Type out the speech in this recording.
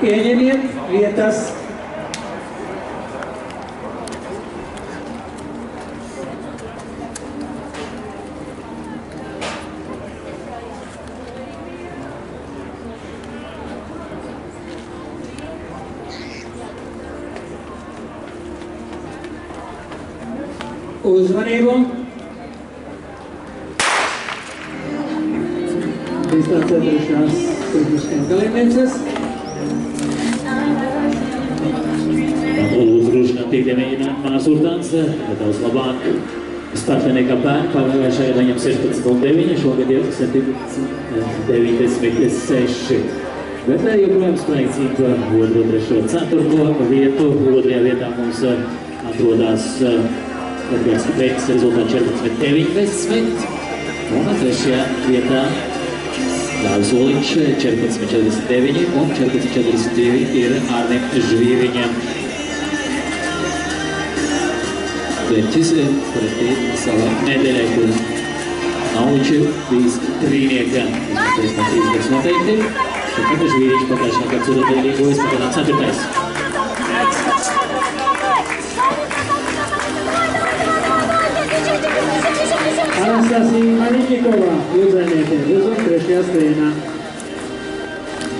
ieņemiet vietas. Uzmanību! Distance atrašanās tehniskajām dalībnieces. Lūdzu, grūšanā tiek mēģinājumā Zurdāns, nedaudz labāk startē nekā bērni, pagājušajā viņam 16,9, šogad 19,96. Bet joprojām spēlēja cīņa par 2., 3., 4. vietu. 2. vietā mums atrodās Edgars Kipreitis, rezultāts 14,90. Un 3. vietā Dāvis Oliņš 14,49 un 14,42 ir Arnim Žvīriņam. Vērķis pretī savā medaļai, kur nav viņš bijis trīnieka. Pēc tam 3 gads noteikti. Tad Žvīriņš pagājušā gada Zurdānā līgojas, pagādā 4. Anastasija Maļņikova, jūdzēnieki, uz 3. skrienā.